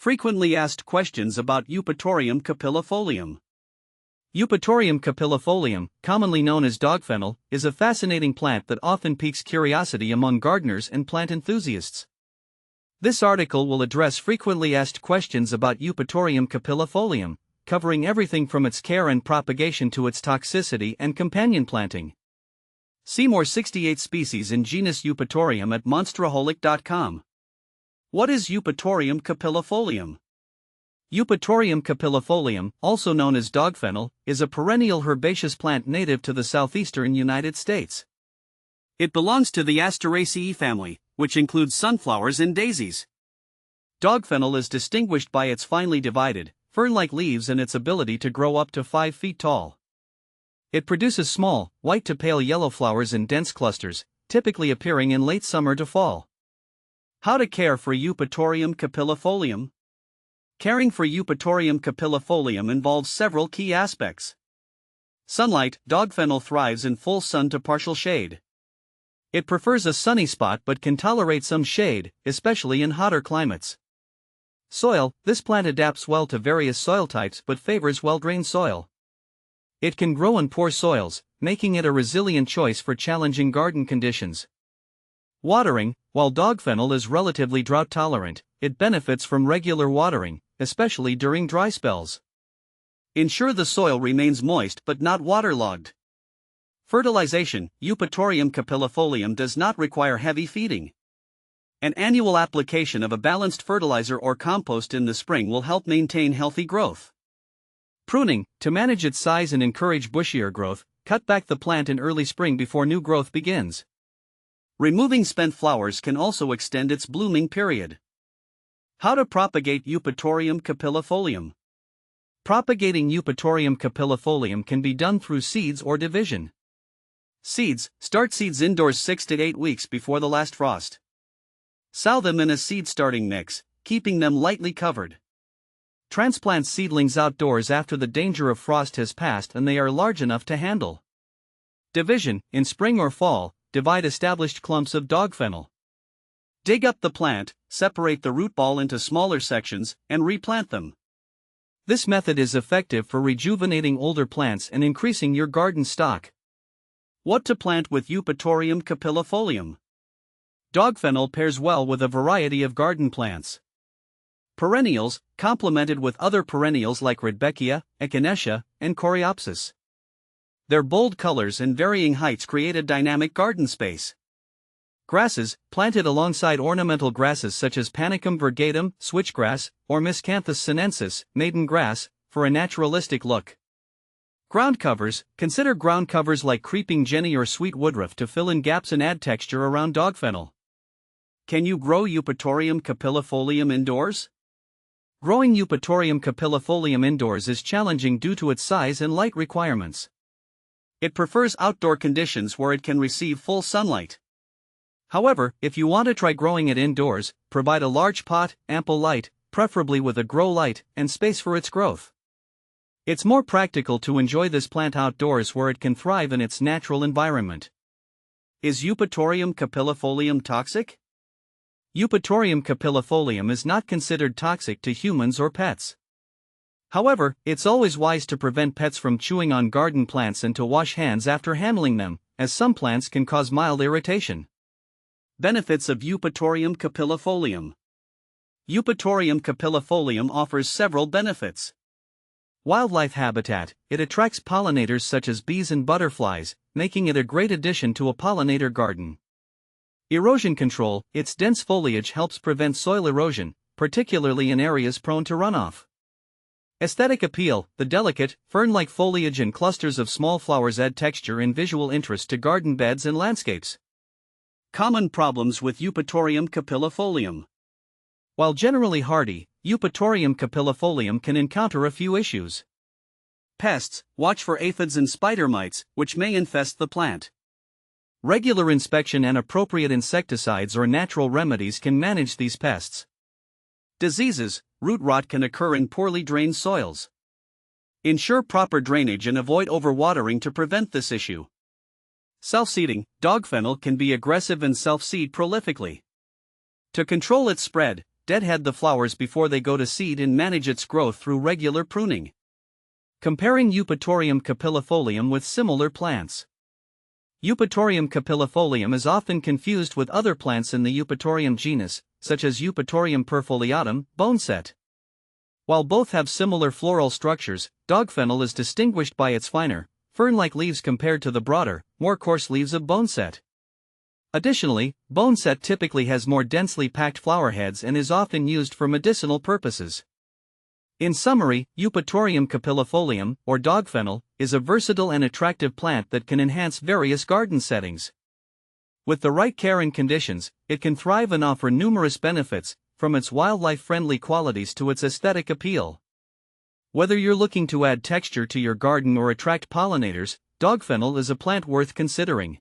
Frequently asked questions about Eupatorium capillifolium. Eupatorium capillifolium, commonly known as dogfennel, is a fascinating plant that often piques curiosity among gardeners and plant enthusiasts. This article will address frequently asked questions about Eupatorium capillifolium, covering everything from its care and propagation to its toxicity and companion planting. See more 68 species in genus Eupatorium at monsteraholic.com. What is Eupatorium capillifolium? Eupatorium capillifolium, also known as dogfennel, is a perennial herbaceous plant native to the southeastern United States. It belongs to the Asteraceae family, which includes sunflowers and daisies. Dogfennel is distinguished by its finely divided, fern-like leaves and its ability to grow up to 5 feet tall. It produces small, white to pale yellow flowers in dense clusters, typically appearing in late summer to fall. How to care for Eupatorium capillifolium? Caring for Eupatorium capillifolium involves several key aspects. Sunlight. Dogfennel thrives in full sun to partial shade. It prefers a sunny spot but can tolerate some shade, especially in hotter climates. Soil. This plant adapts well to various soil types but favors well-drained soil. It can grow in poor soils, making it a resilient choice for challenging garden conditions. Watering. While dogfennel is relatively drought-tolerant, it benefits from regular watering, especially during dry spells. Ensure the soil remains moist but not waterlogged. Fertilization. Eupatorium capillifolium does not require heavy feeding. An annual application of a balanced fertilizer or compost in the spring will help maintain healthy growth. Pruning. To manage its size and encourage bushier growth, cut back the plant in early spring before new growth begins. Removing spent flowers can also extend its blooming period. How to propagate Eupatorium capillifolium? Propagating Eupatorium capillifolium can be done through seeds or division. Seeds. Start seeds indoors 6 to 8 weeks before the last frost. Sow them in a seed starting mix, keeping them lightly covered. Transplant seedlings outdoors after the danger of frost has passed and they are large enough to handle. Division. In spring or fall, divide established clumps of dogfennel. Dig up the plant, separate the root ball into smaller sections, and replant them. This method is effective for rejuvenating older plants and increasing your garden stock. What to plant with Eupatorium capillifolium? Dogfennel pairs well with a variety of garden plants. Perennials, complemented with other perennials like Rudbeckia, Echinacea, and Coreopsis. Their bold colors and varying heights create a dynamic garden space. Grasses, planted alongside ornamental grasses such as Panicum virgatum, switchgrass, or Miscanthus sinensis, maiden grass, for a naturalistic look. Ground covers. Consider ground covers like creeping jenny or sweet woodruff to fill in gaps and add texture around dogfennel. Can you grow Eupatorium capillifolium indoors? Growing Eupatorium capillifolium indoors is challenging due to its size and light requirements. It prefers outdoor conditions where it can receive full sunlight. However, if you want to try growing it indoors, provide a large pot, ample light, preferably with a grow light, and space for its growth. It's more practical to enjoy this plant outdoors where it can thrive in its natural environment. Is Eupatorium capillifolium toxic? Eupatorium capillifolium is not considered toxic to humans or pets. However, it's always wise to prevent pets from chewing on garden plants and to wash hands after handling them, as some plants can cause mild irritation. Benefits of Eupatorium capillifolium. Eupatorium capillifolium offers several benefits. Wildlife habitat. It attracts pollinators such as bees and butterflies, making it a great addition to a pollinator garden. Erosion control. Its dense foliage helps prevent soil erosion, particularly in areas prone to runoff. Aesthetic appeal. The delicate, fern-like foliage and clusters of small flowers add texture and visual interest to garden beds and landscapes. Common problems with Eupatorium capillifolium. While generally hardy, Eupatorium capillifolium can encounter a few issues. Pests. Watch for aphids and spider mites, which may infest the plant. Regular inspection and appropriate insecticides or natural remedies can manage these pests. Diseases. Root rot can occur in poorly drained soils. Ensure proper drainage and avoid overwatering to prevent this issue. Self-seeding. Dogfennel can be aggressive and self-seed prolifically. To control its spread, deadhead the flowers before they go to seed and manage its growth through regular pruning. Comparing Eupatorium capillifolium with similar plants. Eupatorium capillifolium is often confused with other plants in the Eupatorium genus, such as Eupatorium perfoliatum, boneset. While both have similar floral structures, dogfennel is distinguished by its finer, fern-like leaves compared to the broader, more coarse leaves of boneset. Additionally, boneset typically has more densely packed flower heads and is often used for medicinal purposes. In summary, Eupatorium capillifolium, or dogfennel, is a versatile and attractive plant that can enhance various garden settings. With the right care and conditions, it can thrive and offer numerous benefits, from its wildlife-friendly qualities to its aesthetic appeal. Whether you're looking to add texture to your garden or attract pollinators, dogfennel is a plant worth considering.